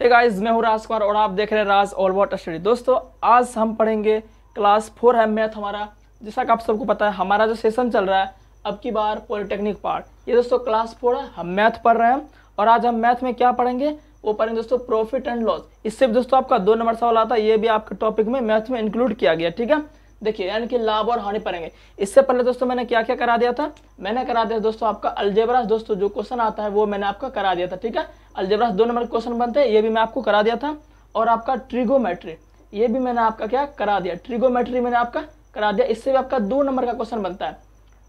Hey guys, मैं हूं राज कुमार और आप देख रहे हैं राज ऑल अबाउट स्टडी। दोस्तों, आज हम पढ़ेंगे क्लास 4 है मैथ हमारा। जैसा कि आप सबको पता है, हमारा जो सेशन चल रहा है अब की बार पॉलिटेक्निक पार्ट, ये दोस्तों क्लास 4 है। हम मैथ पढ़ रहे हैं और आज हम मैथ में क्या पढ़ेंगे, वो पढ़ेंगे दोस्तों प्रॉफिट एंड लॉस। इससे भी दोस्तों आपका 2 नंबर सवाल आता है, ये भी आपके टॉपिक में मैथ में इंक्लूड किया गया। ठीक है, देखिए यानी कि लाभ और हानि पढ़ेंगे। इससे पहले दोस्तों मैंने क्या क्या करा दिया था, मैंने करा दिया दोस्तों आपका अलजेब्रा। दोस्तों जो क्वेश्चन आता है वो मैंने आपका करा दिया था। ठीक है, अलजेब्रा 2 नंबर क्वेश्चन बनते हैं, ये भी मैं आपको करा दिया था। और आपका ट्रिगोमेट्री, ये भी मैंने आपका क्या करा दिया, ट्रिगोमेट्री मैंने आपका करा दिया। इससे भी आपका 2 नंबर का क्वेश्चन बनता है।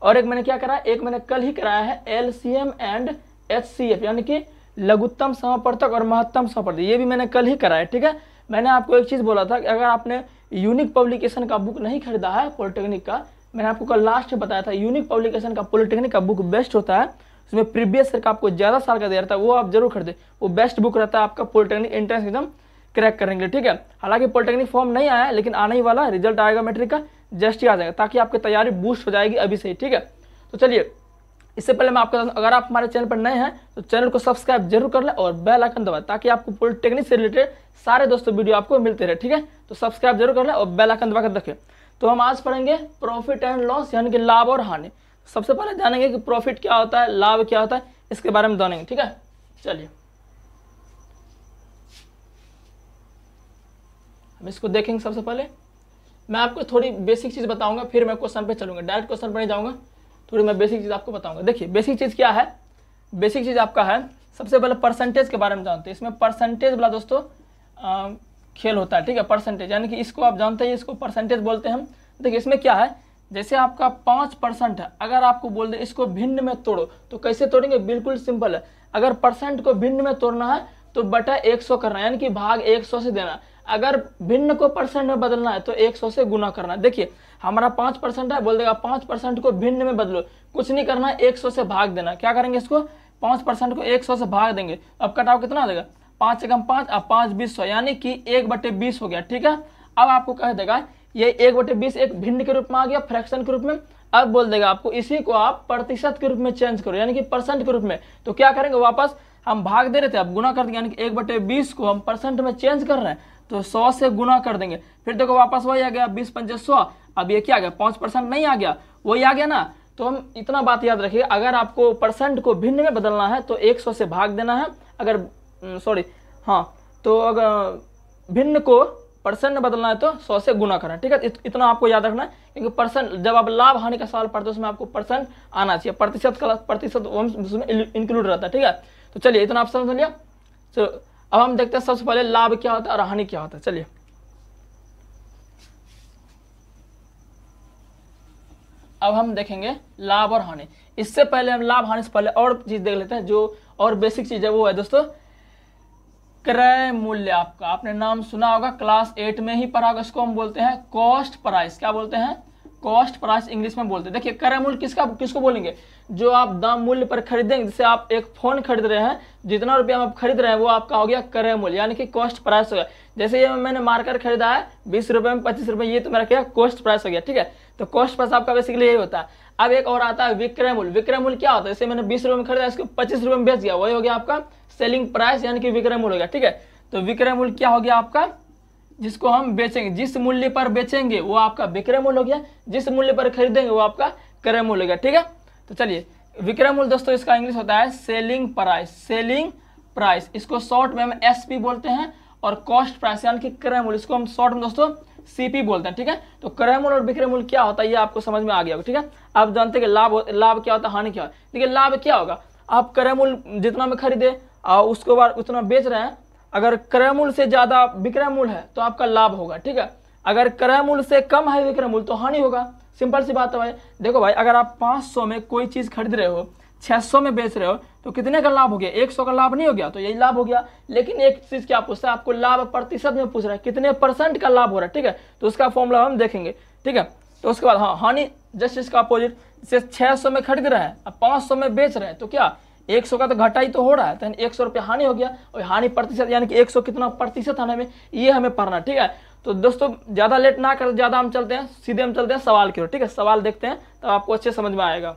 और एक मैंने क्या करा, एक मैंने कल ही कराया है एलसीएम एंड एचसीएफ, यानी कि लघुत्तम समापवर्तक और महत्तम समापवर्तक, ये भी मैंने कल ही कराया। ठीक है, मैंने आपको एक चीज बोला था कि अगर आपने यूनिक पब्लिकेशन का बुक नहीं खरीदा है पॉलिटेक्निक का, मैंने आपको कल लास्ट में बताया था यूनिक पब्लिकेशन का पॉलिटेक्निक का बुक बेस्ट होता है। उसमें प्रीवियस ईयर का आपको ज्यादा साल का दे रहता है, वो आप जरूर खरीदे, वो बेस्ट बुक रहता है आपका पॉलिटेक्निक एंट्रेंस एग्जाम क्रैक करेंगे। ठीक है, हालांकि पॉलिटेक्निक फॉर्म नहीं आया है, लेकिन आने ही वाला, रिजल्ट आएगा मैट्रिक का, जस्ट ही आ जाएगा, ताकि आपकी तैयारी बूस्ट हो जाएगी अभी से ही। ठीक है, तो चलिए, इससे पहले मैं आपको, अगर आप हमारे चैनल पर नए हैं तो चैनल को सब्सक्राइब जरूर कर लें और बेल आइकन दबाएं, ताकि आपको पॉलिटेक्निक से रिलेटेड सारे दोस्तों वीडियो आपको मिलते रहे। ठीक है, तो सब्सक्राइब जरूर कर लें और बेल आइकन दबा कर रखें। तो हम आज पढ़ेंगे प्रॉफिट एंड लॉस, यानी कि लाभ और हानि। सबसे पहले जानेंगे कि प्रॉफिट क्या होता है, लाभ क्या होता है, इसके बारे में जानेंगे। ठीक है, चलिए हम इसको देखेंगे। सबसे पहले मैं आपको थोड़ी बेसिक चीज बताऊंगा, फिर मैं क्वेश्चन पे चलूंगा, डायरेक्ट क्वेश्चन पर नहीं जाऊंगा, थोड़ी मैं बेसिक चीज आपको बताऊंगा। देखिए बेसिक चीज क्या है, बेसिक चीज आपका है, सबसे पहले परसेंटेज के बारे में जानते हैं। इसमें परसेंटेज वाला दोस्तों खेल होता है। ठीक है, परसेंटेज यानी कि इसको आप जानते हैं, इसको परसेंटेज बोलते हैं हम। देखिए इसमें क्या है, जैसे आपका 5% है, अगर आपको बोल दे इसको भिन्न में तोड़ो, तो कैसे तोड़ेंगे, बिल्कुल सिंपल है। अगर परसेंट को भिन्न में तोड़ना है तो बटा 100 करना है, यानी कि भाग 100 से देना। अगर भिन्न को परसेंट में बदलना है तो 100 से गुना करना है। देखिए हमारा 5% है, बोल देगा 5% को भिन्न में बदलो, कुछ नहीं करना है, 100 से भाग देना। क्या करेंगे, इसको 5% को 100 से भाग देंगे। अब कटाव कितना आ जाएगा, 5 से कम 5, अब 5 20 यानी कि 1/20 हो गया। ठीक है, अब आपको कह देगा ये 1/20 एक भिन्न के रूप में आ गया, फ्रैक्शन के रूप में। अब बोल देगा आपको इसी को आप प्रतिशत के रूप में चेंज करो, यानी कि परसेंट के रूप में। तो क्या करेंगे, वापस हम भाग दे रहे थे, अब गुना कर देंगे, यानी कि 1/20 को हम परसेंट में चेंज कर रहे हैं, तो 100 से गुना कर देंगे। फिर देखो वापस वही आ गया 20 5 100। अब ये क्या आ गया, 5% नहीं आ गया, वही आ गया ना। तो हम इतना बात याद रखिए, अगर आपको परसेंट को भिन्न में बदलना है तो 100 से भाग देना है। अगर तो अगर भिन्न को परसेंट में बदलना है तो 100 से गुना करना है। ठीक है, इतना आपको याद रखना है, क्योंकि परसेंट, जब आप लाभ हानि का सवाल पढ़ते हो उसमें आपको परसेंट आना चाहिए, प्रतिशत उसमें इंक्लूड रहता है। ठीक है, तो चलिए इतना आप समझ लिया। तो अब हम देखते हैं सबसे पहले लाभ क्या होता है और हानि क्या होता है। चलिए अब हम देखेंगे लाभ और हानि। इससे पहले हम लाभ हानि से पहले और चीज देख लेते हैं, जो और बेसिक चीज है वो है दोस्तों क्रय मूल्य। आपने नाम सुना होगा, क्लास 8 में ही पढ़ा होगा, इसको हम बोलते हैं कॉस्ट प्राइस। क्या बोलते हैं, कॉस्ट प्राइस इंग्लिश में बोलते हैं। देखिए क्रय मूल्य किसको बोलेंगे, जो आप दाम मूल्य पर खरीदेंगे। जैसे आप एक फोन खरीद रहे हैं, जितना रुपया आप खरीद रहे हैं वो आपका हो गया क्रय मूल्य, यानी कि कॉस्ट प्राइस हो गया। जैसे ये मैंने मार्कर खरीदा है 20 रुपए में, 25 रुपए, ये तो मेरा क्या कॉस्ट प्राइस हो गया। ठीक है, तो कॉस्ट प्राइस आपका बेसिकली यही होता है। अब एक और आता है विक्रय मूल्य। विक्रय मूल्य क्या होता है, जैसे मैंने 20 रुपए में खरीदा, इसको 25 रुपए में बेच गया, वही हो गया आपका सेलिंग प्राइस, यानी कि विक्रय मूल्य हो गया। ठीक है, तो विक्रय मूल्य क्या हो गया आपका, जिसको हम बेचेंगे, जिस मूल्य पर बेचेंगे वो आपका विक्रय मूल्य हो गया, जिस मूल्य पर खरीदेंगे वो आपका क्रय मूल्य हो गया। ठीक है, तो चलिए विक्रय मूल्य दोस्तों इसका इंग्लिश होता है सेलिंग प्राइस। सेलिंग प्राइस, इसको शॉर्ट में हम एसपी बोलते हैं, और कॉस्ट प्राइस यानी कि क्रय मूल्य, इसको हम शॉर्ट में दोस्तों सीपी बोलते हैं। ठीक है, तो क्रय मूल्य और विक्रय मूल्य क्या होता है ये आपको समझ में आ गया। ठीक है, आप जानते हैं कि लाभ क्या होता है, हानि क्या होता है। देखिए लाभ क्या होगा, आप क्रय मूल्य जितना में खरीदे और उसके बाद उतना बेच रहे हैं, अगर क्रय मूल्य से ज्यादा विक्रय मूल्य है तो आपका लाभ होगा। ठीक है, अगर क्रय मूल्य से कम है विक्रय मूल्य तो हानि होगा। सिंपल सी बात है भाई। देखो भाई, अगर आप 500 में कोई चीज खरीद रहे हो, 600 में बेच रहे हो, तो कितने का लाभ हो गया, 100 का लाभ नहीं हो गया, तो यही लाभ हो गया। लेकिन एक चीज क्या पूछता है, आपको लाभ प्रतिशत में पूछ रहा है, कितने परसेंट का लाभ हो रहा है। ठीक है, तो उसका फॉर्मूला हम देखेंगे। ठीक है, तो उसके बाद हानि जस्ट इसका अपोजिट, जैसे 600 में खरीद रहे हैं, अब 500 में बेच रहे हैं, तो क्या 100 का तो घटा ही तो हो रहा है, तो 100 रुपया हानि हो गया। और हानि प्रतिशत यानी कि 100 कितना प्रतिशत आने में, ये हमें पढ़ना। ठीक है, तो दोस्तों ज्यादा लेट ना कर, ज्यादा हम चलते हैं, सीधे हम चलते हैं सवाल की ओर। ठीक है, सवाल देखते हैं तब आपको अच्छे समझ में आएगा।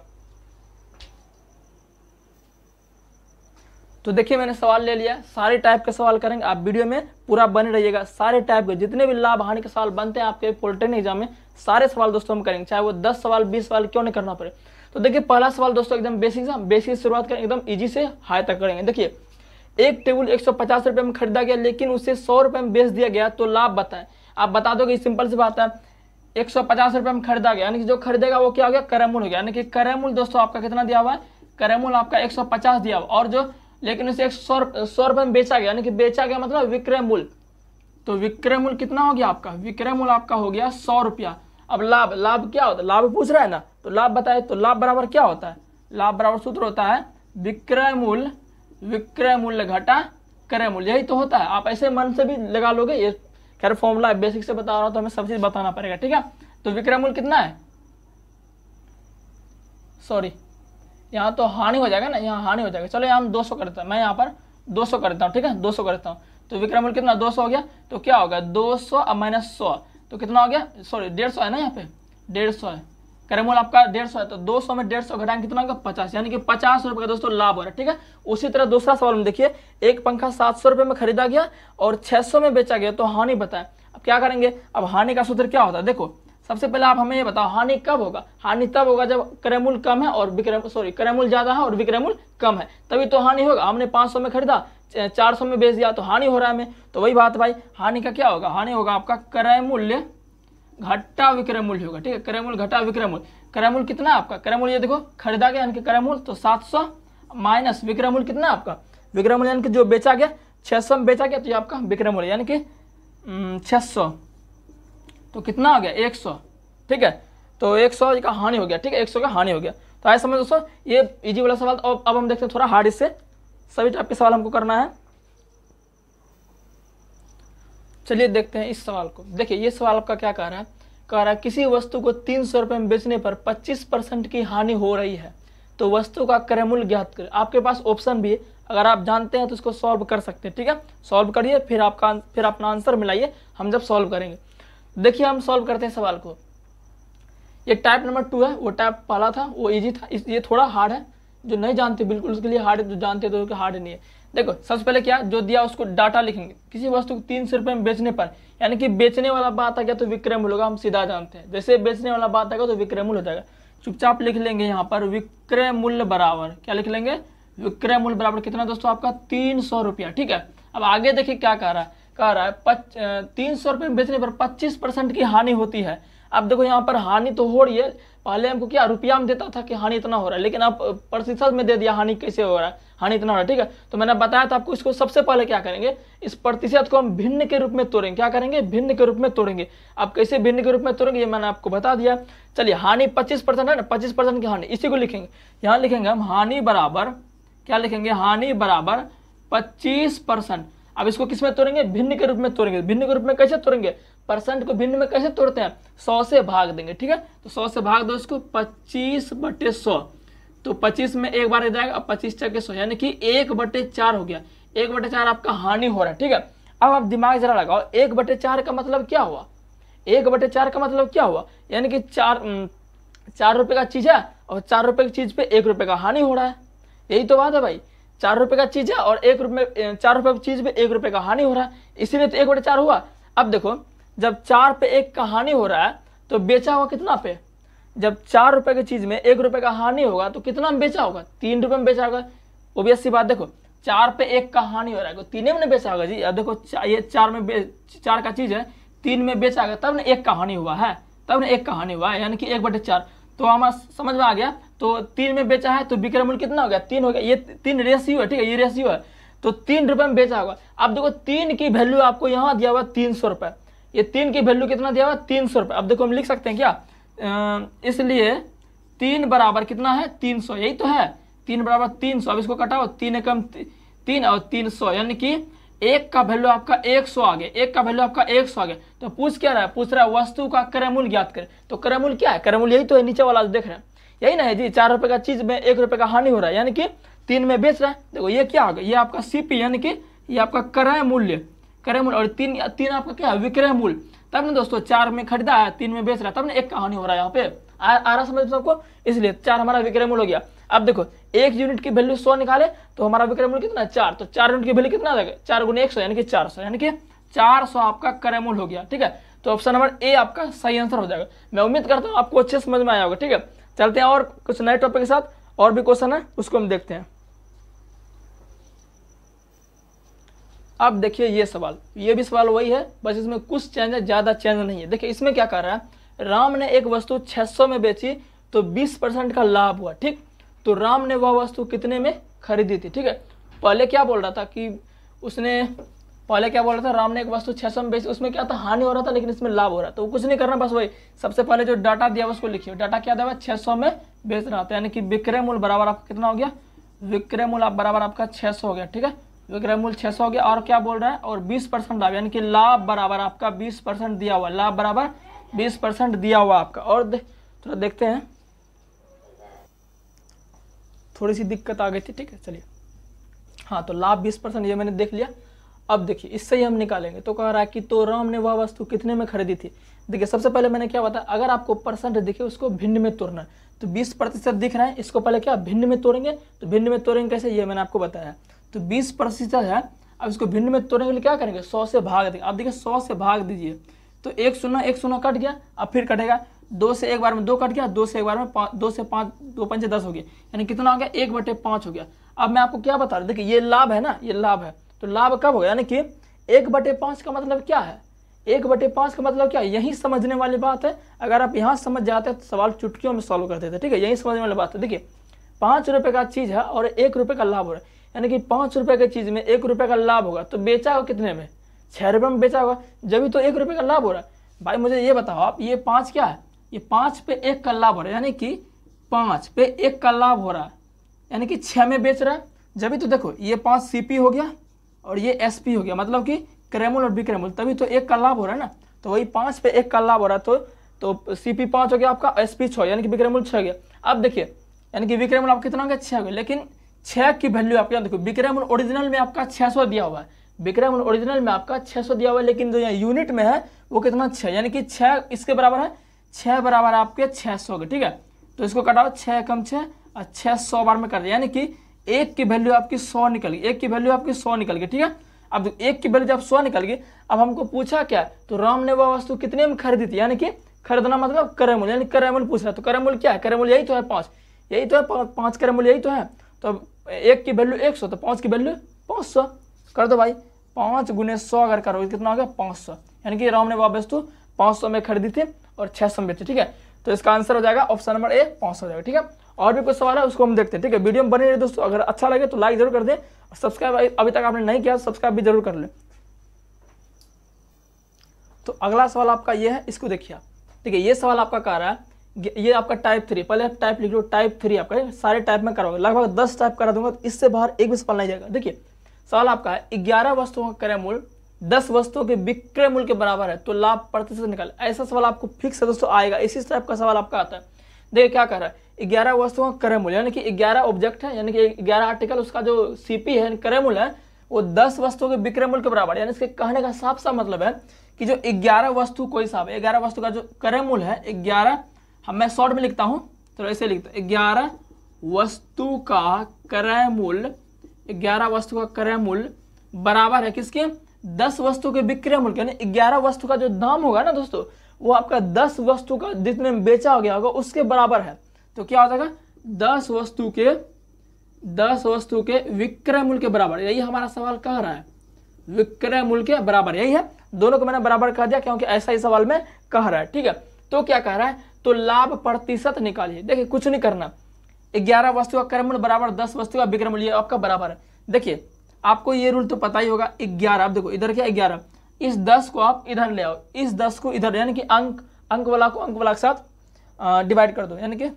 तो देखिए मैंने सवाल ले लिया, सारे टाइप के सवाल करेंगे, आप वीडियो में पूरा बने रहिएगा। सारे टाइप के जितने भी लाभ हानि के सवाल बनते हैं आपके पॉलिटेक्निक एग्जाम में, सारे सवाल दोस्तों हम करेंगे, चाहे वो 10 सवाल 20 सवाल क्यों नहीं करना पड़े। तो देखिए पहला सवाल दोस्तों एकदम बेसिक से शुरुआत करेंगे, एकदम ईजी से हाई तक करेंगे। देखिए एक टेबल 150 रुपये में खरीदा गया लेकिन उसे 100 रुपये में बेच दिया गया, तो लाभ बताएं। आप बता दो कि सिंपल सी बात है, 150 रुपये में खरीदा गया, यानी कि जो खरीदेगा वो क्या हो गया, क्रय मूल्य हो गया। यानी कि क्रय मूल्य दोस्तों आपका कितना दिया हुआ है, क्रय मूल्य आपका 150 दिया हुआ, और जो लेकिन उसे 100 रुपये में बेचा गया, यानी कि बेचा गया मतलब विक्रय मूल्य। तो विक्रय मूल्य कितना हो गया आपका, विक्रय मूल्य आपका हो गया 100 रुपया। अब लाभ क्या होता है, लाभ पूछ रहा है ना, तो लाभ बताए। तो लाभ बराबर क्या होता है, लाभ बराबर सूत्र होता है विक्रय मूल्य घटा क्रय मूल्य, यही तो होता है। आप ऐसे मन से भी लगा लोगे, ये खैर फॉर्मूला बेसिक से बता रहा हूं तो हमें सब चीज बताना पड़ेगा, ठीक है। तो विक्रय मूल्य कितना है, सॉरी यहाँ तो हानि हो जाएगा ना, यहाँ हानि हो जाएगा। चलो यहाँ हम 200 करते हैं, मैं यहाँ पर 200 करता हूँ, ठीक है, 200 करता हूँ। तो विक्रय मूल्य कितना 200 हो गया, तो क्या होगा 200 अब माइनस 100, तो कितना हो गया, सॉरी 150 है ना, यहाँ पे 150 है, क्रय मूल्य आपका 150 है, तो 200 में 150 घटाएंगे कितना होगा 50, यानी कि 50 रुपये का दोस्तों लाभ हो रहा है, ठीक है। उसी तरह दूसरा सवाल में देखिए, एक पंखा 700 रुपये में खरीदा गया और 600 में बेचा गया, तो हानि बताएं। अब क्या करेंगे, अब हानि का सूत्र क्या होता है, देखो सबसे पहले आप हमें ये बताओ हानि कब होगा, हानि तब होगा जब क्रय मूल्य कम है और क्रय मूल्य ज्यादा है और विक्रय मूल्य कम है, तभी तो हानि होगा। हमने 500 में खरीदा 400 में बेच दिया, तो हानि हो रहा है हमें। तो वही बात भाई, हानि का क्या होगा, हानि होगा आपका क्रय मूल्य घटा विक्रय मूल्य होगा, ठीक है, क्रय मूल्य घटा विक्रय मूल्य। क्रय मूल्य कितना है आपका, क्रय मूल्य ये देखो खरीदा गया यानी कि क्रय मूल्य, तो 700 माइनस विक्रय मूल्य कितना है आपका, विक्रय मूल्य यानी कि जो बेचा गया 600 में बेचा गया, तो ये आपका विक्रय मूल्य यानी कि 600, तो कितना हो गया 100, ठीक है। तो 100 का हानि हो गया, ठीक है, 100 का हानि हो गया। तो ऐसा समझ दोस्तों, ये इजी वाला सवाल। अब हम देखते हैं थोड़ा हार्ड, इससे सभी टाइप के सवाल हमको करना है। चलिए देखते हैं इस सवाल को। देखिए ये सवाल आपका क्या कह रहा है, किसी वस्तु को 300 रुपये में बेचने पर 25% की हानि हो रही है, तो वस्तु का क्रय मूल्य ज्ञात करें। आपके पास ऑप्शन भी है, अगर आप जानते हैं तो इसको सॉल्व कर सकते हैं, ठीक है। सॉल्व करिए, फिर अपना आंसर मिलाइए, हम जब सॉल्व करेंगे। देखिए हम सॉल्व करते हैं सवाल को। ये टाइप नंबर 2 है, वो टाइप पहला था वो इजी था, ये थोड़ा हार्ड है, जो नहीं जानते बिल्कुल उसके लिए हार्ड है, जो जानते तो हार्ड नहीं है। देखो सबसे पहले क्या जो दिया उसको डाटा लिखेंगे। किसी वस्तु को 300 रुपये में बेचने पर, यानी कि बेचने वाला बात आ गया तो विक्रय मूल्य होगा, हम सीधा जानते हैं। जैसे बेचने वाला बात आएगा तो विक्रय मूल्य हो जाएगा। चुपचाप लिख लेंगे यहाँ पर विक्रय मूल्य बराबर, क्या लिख लेंगे, विक्रय मूल्य बराबर कितना दोस्तों आपका 300 रुपया, ठीक है। अब आगे देखिए क्या कह रहा है 300 रुपये में बेचने पर 25% की हानि होती है। अब देखो यहाँ पर हानि तो हो रही है, पहले हमको क्या रुपया में देता था कि हानि इतना हो रहा है, लेकिन अब प्रतिशत में दे दिया हानि कैसे हो रहा है, हानि इतना हो रहा है, ठीक है। तो मैंने बताया था आपको, इसको सबसे पहले क्या करेंगे, इस प्रतिशत को हम भिन्न के रूप में तोड़ेंगे। क्या करेंगे, भिन्न के रूप में तोड़ेंगे। अब कैसे भिन्न के रूप में तोड़ेंगे ये मैंने आपको बता दिया। चलिए हानि 25% है ना, 25% की हानि, इसी को लिखेंगे। यहाँ लिखेंगे हम हानि बराबर, क्या लिखेंगे, हानि बराबर 25%। अब इसको किस में तोड़ेंगे, भिन्न के रूप में तोड़ेंगे। भिन्न के रूप में कैसे तोड़ेंगे, परसेंट को भिन्न में कैसे तोड़ते हैं, 100 से भाग देंगे, ठीक है। तो 100 से भाग दो इसको, 25/100, तो 25 में एक बार जाएगा, अब 25×100 यानी कि 1/4 हो गया। 1/4 आपका हानि हो रहा है, ठीक है। अब आप दिमाग जरा लगाओ, 1/4 का मतलब क्या हुआ, 1/4 का मतलब क्या हुआ, यानी कि 4 रुपये का चीज है और 4 रुपये की चीज पे 1 रुपये का हानि हो रहा है। यही तो बात है भाई, 4 रुपये का चीज है और 4 रुपये की चीज पे 1 रुपये का हानि हो रहा है, इसीलिए तो 1/4 हुआ। अब देखो जब 4 पे 1 का हानि हो रहा है तो बेचा होगा कितना पे, जब 4 रुपये की चीज में 1 रुपये का हानि होगा तो कितना में बेचा होगा, 3 रुपये में बेचा होगा। ओबियसली बात, देखो 4 पे 1 का हानि हो रहा है तो 3 में बेचा होगा जी। अब देखो ये 4 का चीज है, 3 में बेचा होगा तब ने 1 का हानि हुआ है, तब ने 1 का हानि हुआ है, यानी कि 1/4। तो हमारा समझ में आ गया। तो 3 में बेचा है तो विक्रय मूल्य कितना हो गया, 3 हो गया। ये 3 रेशियो है, ठीक है, ये रेशियो है, तो 3 रुपये में बेचा होगा। अब देखो 3 की वैल्यू आपको यहाँ दिया हुआ 300 रुपये, ये 3 की वैल्यू कितना दिया हुआ 300 रुपये। अब देखो हम लिख सकते हैं क्या, इसलिए 3 बराबर कितना है 300, यही तो है, 3 बराबर 300। अब इसको कटाओ, 3 एकम 3 और 300, यानी कि 1 का वैल्यू आपका 100 आ गया, 1 का वैल्यू आपका 100 आ गया। तो पूछ क्या रहा है, पूछ रहा है वस्तु का क्रय मूल्य ज्ञात करें। तो क्रय मूल्य क्या है, क्रय मूल्य यही तो है, नीचे वाला देख रहे हैं, यही ना है जी। 4 रुपये का चीज में 1 रुपये का हानि हो रहा है, यानी कि 3 में बेच रहा है। देखो ये क्या होगा, ये आपका सीपी, यानी कि ये आपका क्रय मूल्य, क्रय मूल्य, और 3 आपका क्या है विक्रय मूल्य। तब ना दोस्तों 4 में खरीदा है, 3 में बेच रहा है, तब ना 1 का हानि हो रहा है। यहाँ पे आ रहा समझ सबको, इसलिए 4 हमारा विक्रय मूल्य हो गया। अब देखो 1 यूनिट की वैल्यू 100 निकाले तो हमारा विक्रय मूल्य कितना 4, तो 4 यूनिट की वैल्यू कितना आ जाएगा 4 गुने 100 यानी कि 400, यानी कि 400 आपका क्रय मूल्य हो गया। ठीक है, तो ऑप्शन नंबर ए आपका सही आंसर हो जाएगा। मैं उम्मीद करता हूँ आपको अच्छे समझ में आया होगा। ठीक है, चलते हैं और कुछ नए टॉपिक के साथ, और भी क्वेश्चन है उसको हम देखते हैं। अब देखिए ये सवाल, ये भी सवाल वही है, बस इसमें कुछ चेंज है, ज्यादा चेंज नहीं है। देखिए इसमें क्या कर रहा है, राम ने एक वस्तु 600 में बेची तो 20% का लाभ हुआ। ठीक, तो राम ने वह वस्तु कितने में खरीदी थी। ठीक है, पहले क्या बोल रहा था कि उसने पहले क्या बोल रहा था, राम ने एक वस्तु 600 में बेची, उसमें क्या था हानि हो रहा था लेकिन इसमें लाभ हो रहा था। तो कुछ नहीं करना, बस वही सबसे पहले जो डाटा दिया उसको लिखिए। डाटा क्या दिया 600 में बेच रहा था, यानी कि विक्रय मूल्य बराबर आपका कितना हो गया, विक्रय मूल्य आप बराबर आपका 600 हो गया। ठीक है, विक्रय मूल्य 600 हो गया, और क्या बोल रहा है, और 20% लाभ, यानी कि लाभ बराबर आपका 20% दिया हुआ, लाभ बराबर 20% दिया हुआ आपका। और थोड़ा देखते हैं, थोड़ी सी दिक्कत आ गई थी। ठीक है, चलिए, हाँ तो लाभ 20% ये मैंने देख लिया। अब देखिए इससे ही हम निकालेंगे, तो कह रहा है कि तो राम ने वह वस्तु कितने में खरीदी थी। देखिए सबसे पहले मैंने क्या बताया, अगर आपको परसेंट दिखे उसको भिन्न में तोड़ना है, तो 20% दिख रहा है, इसको पहले क्या भिन्न में तोड़ेंगे, तो भिन्न में तोड़ेंगे कैसे ये मैंने आपको बताया। तो 20% है, अब इसको भिन्न में तोड़ने के लिए क्या करेंगे, 100 से भाग देंगे। अब देखिए 100 से भाग दीजिए, तो 1 शून्य कट गया, अब फिर कटेगा 2 से एक बार में 2 कट गया, 2 से एक बार में 2 से 5, 2 पंचे 10 हो गया, यानी कितना हो गया 1/5 हो गया। अब मैं आपको क्या बता रहा हूँ, देखिए ये लाभ है ना, ये लाभ है, तो लाभ कब होगा, यानी कि 1/5 का मतलब क्या है, 1/5 का मतलब क्या है, यही समझने वाली बात है। अगर आप यहाँ समझ जाते हैं तो सवाल चुटकियों में सॉल्व करते थे। ठीक है, यही समझने वाली बात है। देखिए 5 रुपए का चीज है और 1 रुपए का लाभ हो रहा है, यानी कि 5 रुपए की चीज में 1 रुपए का लाभ होगा, तो बेचा होगा कितने में, 6 रुपए में बेचा होगा, जब भी तो 1 रुपए का लाभ हो रहा है। भाई मुझे ये बताओ आप, ये 5 क्या है, ये 5 पे 1 का लाभ हो रहा है, यानी कि 5 पे 1 का लाभ हो रहा है, यानी कि 6 में बेच रहा है। जब भी तो देखो ये 5 सीपी हो गया और ये एसपी हो गया, मतलब कि क्रय मूल्य और विक्रय मूल्य, तभी तो 1 का लाभ हो रहा है ना। तो वही 5 पे 1 का लाभ हो रहा है, तो सीपी 5 हो गया आपका, एसपी 6, यानी कि विक्रय मूल्य 6 हो गया। अब देखिए यानी कि विक्रय मूल्य आपका कितना हो गया 6 हो गया, लेकिन 6 की वैल्यू आपके यहाँ देखो, विक्रय मूल्य ओरिजिनल में आपका 600 दिया हुआ है, विक्रय मूल्य ओरिजिनल में आपका 600 दिया हुआ है, लेकिन जो यहाँ यूनिट में है वो कितना 6, यानी कि 6 इसके बराबर है, 6 बराबर आपके 600 के। ठीक है, तो इसको कटाओ, 6 कम 6 और 6 100 बार में कर दिया, यानी कि 1 की वैल्यू आपकी 100 निकल गई, 1 की वैल्यू आपकी 100 निकल गई। ठीक है, अब 1 की वैल्यू जब 100 निकल गई, अब हमको पूछा क्या, तो राम ने वह वस्तु कितने में खरीदी थी, यानी कि खरीदना मतलब क्रय मूल्य, यानी क्रय मूल्य पूछ रहा है। तो क्रय मूल्य क्या है, क्रय मूल्य यही तो है 5, यही तो है 5 क्रय मूल्य यही तो है। तो 1 की वैल्यू 100, तो 5 की वैल्यू 500 कर दो भाई, 5 गुने 100 अगर करोगे कितना हो गया 500, यानी कि राम ने वह वस्तु 500 में खरीदी थी और 600 में बेची। ठीक है, तो इसका आंसर हो जाएगा ऑप्शन नंबर ए 500 हो जाएगा। ठीक है, और भी कुछ सवाल है उसको हम देखते हैं। ठीक है, वीडियो में बने रहे दोस्तों, अगर अच्छा लगे तो लाइक जरूर कर दें, और सब्सक्राइब अभी तक आपने नहीं किया सब्सक्राइब भी जरूर कर लें। तो अगला सवाल आपका ये है, इसको देखिए आप। देखिए ये सवाल आपका कह रहा है, ये आपका टाइप 3, पहले आप टाइप लिख लो, टाइप 3 आपका, सारे टाइप में कराओगे, लगभग 10 टाइप करा दूंगा, इससे बाहर एक भी सवाल नहीं जाएगा। देखिए सवाल आपका है 11 वस्तुओं का क्रय मूल्य 10 वस्तुओं के विक्रय मूल्य के बराबर है, तो लाभ प्रतिशत निकाल। ऐसा सवाल आपको फिक्स है दोस्तों आएगा, इसी टाइप का सवाल आपका आता है। देखिए क्या कर रहा है, 11 वस्तुओं का क्रय मूल्य, यानी कि 11 ऑब्जेक्ट है, यानी कि 11 आर्टिकल, उसका जो सीपी है क्रय मूल्य है वो 10 वस्तुओं के विक्रय मूल्य के बराबर, यानी इसके कहने का साफ साफ मतलब है कि जो 11 वस्तु कोई साहब 11 वस्तु का जो क्रय मूल्य है 11, हम मैं शॉर्ट में लिखता हूँ तो ऐसे लिखता हूँ, 11 वस्तु का क्रय मूल्य, 11 वस्तु का क्रय मूल्य बराबर है किसके, 10 वस्तु के विक्रय मूल्य, यानी 11 वस्तु का जो दाम होगा ना दोस्तों वो आपका 10 वस्तु का जितने में बेचा हो गया होगा उसके बराबर है। तो क्या हो जाएगा 10 वस्तु के विक्रय मूल्य के बराबर, यही हमारा सवाल कह रहा है, विक्रय मूल्य के बराबर यही है। दोनों को मैंने बराबर कर दिया क्योंकि ऐसा ही सवाल में कह रहा है। ठीक है, तो क्या कह रहा है, तो लाभ प्रतिशत निकालिए। देखिए कुछ नहीं करना, 11 वस्तु का क्रय मूल्य बराबर 10 वस्तु का विक्रय मूल्य आपका बराबर है। देखिए आपको ये रूल तो पता ही होगा, 11, आप देखो इधर क्या 11, इस 10 को आप इधर ले आओ, इस 10 को इधर, यानी कि अंक वाला को अंक वाला के साथ डिवाइड कर दो, यानी कि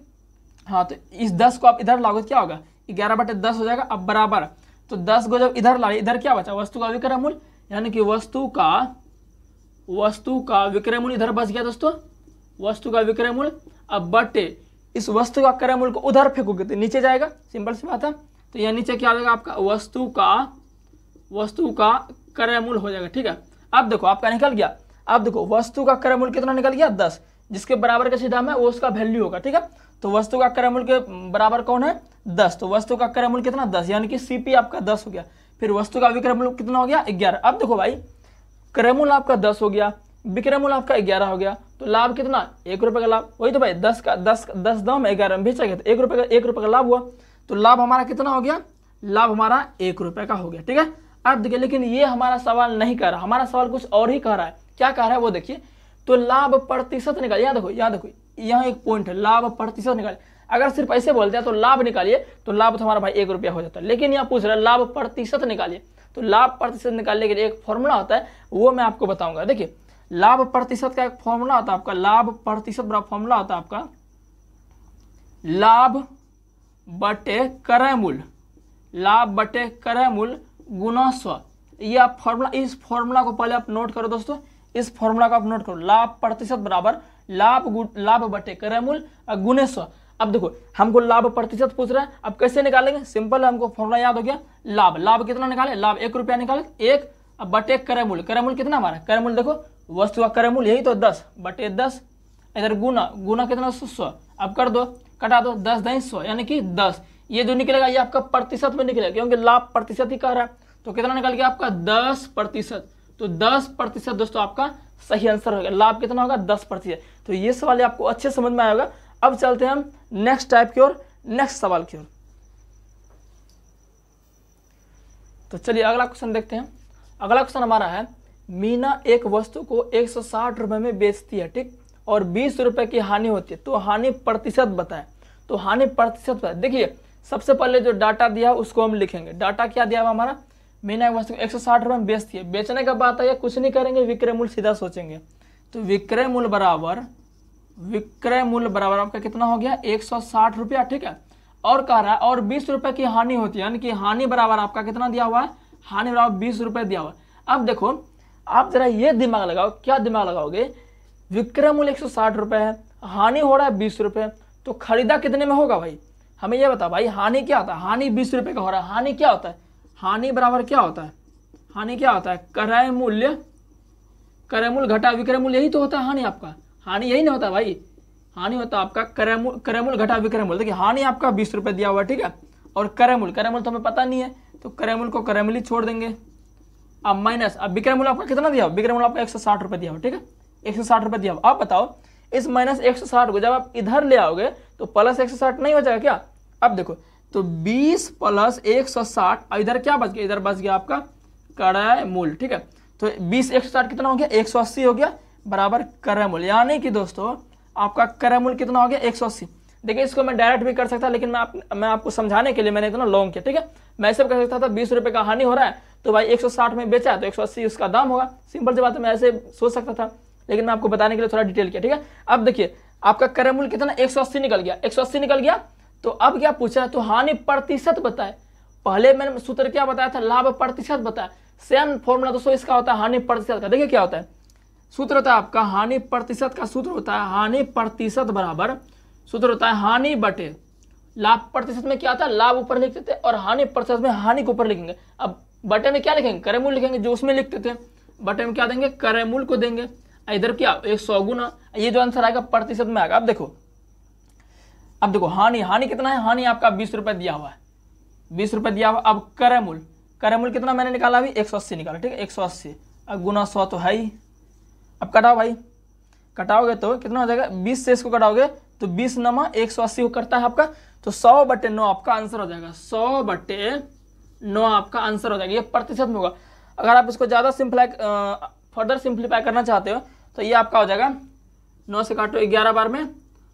हाँ, तो इस 10 को आप इधर लाओगे क्या होगा 11/10 हो जाएगा। अब बराबर, तो 10 को जब इधर लाए, इधर क्या बचा, वस्तु का विक्रय मूल्य, यानी कि वस्तु का विक्रय मूल्य इधर बच गया दोस्तों, वस्तु का विक्रय मूल्य। अब बटे इस वस्तु का क्रय मूल्य को उधर फेंकोगे तो नीचे जाएगा, सिंपल सी बात है। तो यह नीचे क्या हो जाएगा आपका वस्तु का क्रय मूल्य हो जाएगा। ठीक है, अब देखो आपका निकल गया, अब देखो वस्तु का क्रय मूल्य कितना निकल गया 10, जिसके बराबर का सीधा में वो उसका वैल्यू होगा। ठीक है, तो वस्तु का क्रय मूल्य के बराबर कौन है 10, तो वस्तु का क्रय मूल्य कितना 10, यानी कि सीपी आपका 10 हो गया। फिर वस्तु का विक्रय मूल्य कितना हो गया 11। अब देखो भाई क्रय मूल्य आपका 10 हो गया, विक्रय मूल्य आपका 11 हो गया, तो लाभ कितना 1 रुपए का लाभ। वही तो भाई 10 दाम 11 में बेचा गया तो 1 रुपए का लाभ हुआ। तो लाभ हमारा कितना हो गया, लाभ हमारा 1 रुपए का हो गया। ठीक है, अब देखिए लेकिन ये हमारा सवाल नहीं कह रहा, हमारा सवाल कुछ और ही कह रहा है। क्या कह रहा है वो देखिए, तो लाभ प्रतिशत निकालिए। यहाँ देखो यहाँ एक पॉइंट है, लाभ प्रतिशत निकालिए। अगर सिर्फ ऐसे बोलते हैं तो लाभ निकालिए, तो लाभ तो हमारा भाई 1 रुपया हो जाता है। लेकिन यहाँ पूछ रहा है लाभ प्रतिशत निकालिए, तो लाभ प्रतिशत निकालने के लिए एक फॉर्मूला होता है, वो मैं आपको बताऊंगा। देखिए लाभ प्रतिशत का एक फॉर्मूला होता है आपका, लाभ प्रतिशत बड़ा फॉर्मूला होता है आपका लाभ बटे क्रय मूल्य, लाभ बटे क्रय मूल्य गुना 100। ये आप फॉर्मूला, इस फॉर्मूला को पहले आप नोट करो दोस्तों, इस फॉर्मूला को आप नोट करो, लाभ प्रतिशत बराबर लाभ बटे क्रय मूल्य गुने 100। अब देखो हमको लाभ प्रतिशत पूछ रहा है, अब कैसे निकालेंगे, सिंपल है, हमको फॉर्मूला याद हो गया। लाभ कितना निकाले, लाभ 1 रुपया निकाले, 1 अब बटे क्रय मूल्य कितना हमारा, क्रय मूल्य देखो वस्तु का क्रय मूल्य यही तो 10 बटे 10, इधर गुना कितना 100, अब कर दो कटा दो 10 10 100 यानी कि 10। ये जो निकलेगा ये आपका प्रतिशत में निकलेगा, क्योंकि लाभ प्रतिशत ही कह रहा है। तो कितना निकल गया आपका 10%, तो 10% दोस्तों आपका सही आंसर होगा। लाभ कितना होगा 10%। तो ये सवाल आपको अच्छे समझ में आएगा। अब चलते हैं हम नेक्स्ट टाइप की ओर, नेक्स्ट सवाल की ओर। तो चलिए अगला क्वेश्चन देखते हैं। अगला क्वेश्चन हमारा है, मीना एक वस्तु को 160 रुपए में बेचती है, ठीक, और 20 रुपए की हानि होती है, तो हानि प्रतिशत बताएं। तो हानि प्रतिशत बताएं। देखिए सबसे पहले जो डाटा दिया उसको हम लिखेंगे। डाटा क्या दिया हुआ हमारा, मीना एक वस्तु को 160 रुपए में बेचती है, बेचने का बात है, कुछ नहीं करेंगे, विक्रय मूल्य सीधा सोचेंगे। तो विक्रय मूल्य बराबर आपका कितना हो गया 160 रुपया, ठीक है। और कह रहा है और 20 रुपए की हानि होती है, यानी कि हानि बराबर आपका कितना दिया हुआ है, हानि बराबर 20 रुपए दिया हुआ है। अब देखो आप जरा ये दिमाग लगाओ, क्या दिमाग लगाओगे, विक्रय मूल्य 160 रुपए है, हानि हो रहा है 20 रुपए, तो खरीदा कितने में होगा भाई, हमें ये बता भाई। हानि क्या होता है, हानि 20 रुपए का हो रहा है, हानि क्या होता है, हानि बराबर क्या होता है, हानि क्या होता है, क्रय मूल्य घटा विक्रय मूल्य, यही तो होता है हानि आपका। हानि यही नहीं होता भाई, हानि होता है आपका क्रय मूल्य घटा विक्रय मूल्य। देखिए हानि आपका 20 रुपए दिया हुआ, ठीक है, और क्रय मूल्य तो हमें पता नहीं है, तो क्रय मूल्य को क्रय मूल्य छोड़ देंगे। अब माइनस, अब विक्रय मूल्य आपका कितना दिया हुआ, विक्रय मूल्य आपका 160 रुपए दिया हुआ, ठीक है, 160 रुपए दिया हुआ। आप बताओ इस माइनस 160 को जब आप इधर ले आओगे तो प्लस 160 नहीं हो जाएगा क्या। अब देखो तो 20 प्लस 160, इधर क्या बच गया, इधर बच गया आपका क्रय मूल्य, ठीक है। तो 20 160 कितना हो गया 180 हो गया, बराबर क्रय मूल्य, यानी कि दोस्तों आपका क्रय मूल्य कितना हो गया 180। देखिए इसको मैं डायरेक्ट भी कर सकता, लेकिन मैं आपको समझाने के लिए मैंने इतना लॉन्ग किया, ठीक है। मैं ऐसे कर सकता था 20 रुपए का हानि हो रहा है, तो भाई 160 में बेचा तो 180 उसका दाम होगा, सिंपल सी बात है, मैं ऐसे सोच सकता था, लेकिन मैं आपको बताने के लिए थोड़ा डिटेल किया, ठीक है। अब देखिए आपका क्रय मूल्य कितना 180 निकल गया, 180 निकल गया, तो अब क्या पूछा, तो हानि प्रतिशत बताए। पहले मैंने सूत्र क्या बताया था, लाभ प्रतिशत बताया। सेम फॉर्मूला दोस्तों इसका होता है हानि प्रतिशत का। देखिए क्या होता है, सूत्र होता है आपका हानि प्रतिशत का, सूत्र होता है हानि प्रतिशत बराबर, सूत्र होता है हानि बटे लाभ। प्रतिशत में क्या आता है, लाभ ऊपर लिखते थे, और हानि प्रतिशत में हानि को ऊपर लिखेंगे। अब बटे में क्या लिखेंगे, क्रय मूल्य लिखेंगे, जो उसमें लिखते थे, बटे में क्या देंगे, क्रय मूल्य को देंगे। इधर क्या 100 गुना, ये जो आंसर आएगा प्रतिशत में आएगा। अब देखो हानि कितना है, हानि आपका 20 रुपए दिया हुआ है, 20 रुपए दिया हुआ। अब क्रय मूल्य कितना मैंने निकाला अभी 180 निकाला, ठीक है, 180 अब गुना 100 तो है ही। अब कटाओ भाई, कटाओगे तो कितना हो जाएगा, 20 से इसको कटाओगे तो 20 नमा 180 को करता है आपका, तो 100 बटे 9 आपका आंसर हो जाएगा, 100 बटे 9 आपका आंसर हो जाएगा। ये प्रतिशत में होगा। अगर आप इसको ज़्यादा फर्दर सिंप्लीफाई करना चाहते हो तो ये आपका हो जाएगा 9 से काटो 11 बार में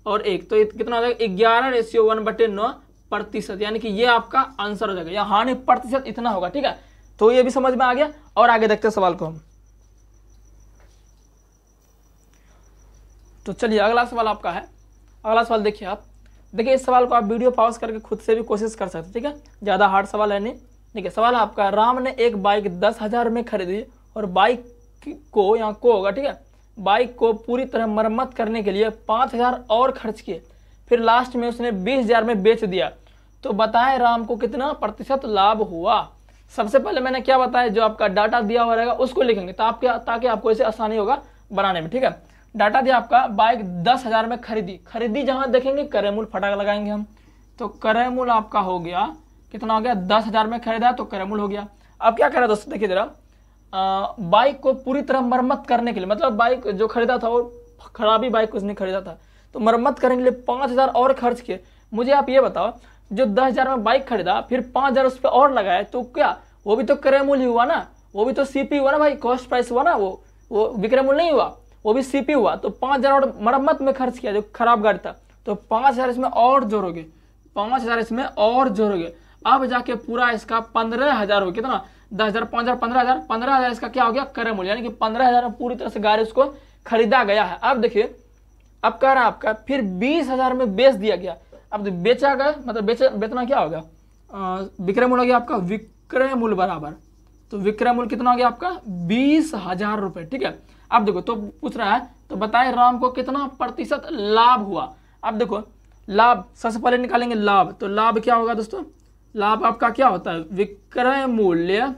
और 1, तो कितना हो जाएगा 11:1/9%, यानी कि ये आपका आंसर हो जाएगा। या हानि प्रतिशत इतना होगा, ठीक है। तो ये भी समझ में आ गया। और आगे देखते हैं सवाल को हम। तो चलिए अगला सवाल आपका है। अगला सवाल देखिए आप, देखिए इस सवाल को आप वीडियो पॉज करके खुद से भी कोशिश कर सकते हैं, ठीक है, ज़्यादा हार्ड सवाल है नहीं। देखिए सवाल आपका, राम ने एक बाइक 10,000 में खरीदी और बाइक को, यहाँ को होगा, ठीक है, बाइक को पूरी तरह मरम्मत करने के लिए 5,000 और खर्च किए, फिर लास्ट में उसने 20,000 में बेच दिया, तो बताएं राम को कितना प्रतिशत लाभ हुआ। सबसे पहले मैंने क्या बताया, जो आपका डाटा दिया हुआ रहेगा उसको लिखेंगे ताकि आपको इसे आसानी होगा बनाने में, ठीक है। डाटा दिया आपका बाइक 10,000 में खरीदी जहां देखेंगे क्रय मूल्य फटाक लगाएंगे हम, तो क्रय मूल्य आपका हो गया कितना हो गया 10,000 में खरीदा तो क्रय मूल्य हो गया। अब क्या करा दोस्तों देखिए जरा, बाइक को पूरी तरह मरम्मत करने के लिए, मतलब बाइक जो खरीदा था वो खराबी बाइक उसने खरीदा था, तो मरम्मत करने के लिए 5,000 और खर्च किए। मुझे आप ये बताओ, जो 10,000 में बाइक खरीदा फिर 5,000 उस पर और लगाए, तो क्या वो भी तो क्रय मूल्य हुआ ना, वो भी तो सीपी हुआ ना भाई, कॉस्ट प्राइस हुआ ना, वो विक्रय मूल्य नहीं हुआ, वो भी सीपी हुआ। तो 5,000 और मरम्मत में खर्च किया जो खराब गाड़ी था, तो 5,000 इसमें और जोड़ोगे, 5,000 इसमें और जोड़ोगे, अब जाके पूरा इसका 15,000 हो, कितना 10,000 5,000 15,000 15,000 इसका क्या हो गया क्रय मूल्य, यानी कि 15,000 में पूरी तरह से गाड़ी उसको खरीदा गया है। अब देखिए अब कह रहा है आपका फिर 20,000 में बेच दिया गया। अब बेचा गया मतलब बेचना क्या होगा, विक्रय मूल्य हो गया आपका विक्रय मूल्य बराबर, तो विक्रय मूल्य कितना हो गया आपका 20,000 रुपए, ठीक है। अब देखो तो पूछ रहा है तो बताए राम को कितना प्रतिशत लाभ हुआ। अब देखो लाभ सबसे पहले निकालेंगे लाभ, तो लाभ क्या होगा दोस्तों, लाभ आपका क्या होता है विक्रय मूल्य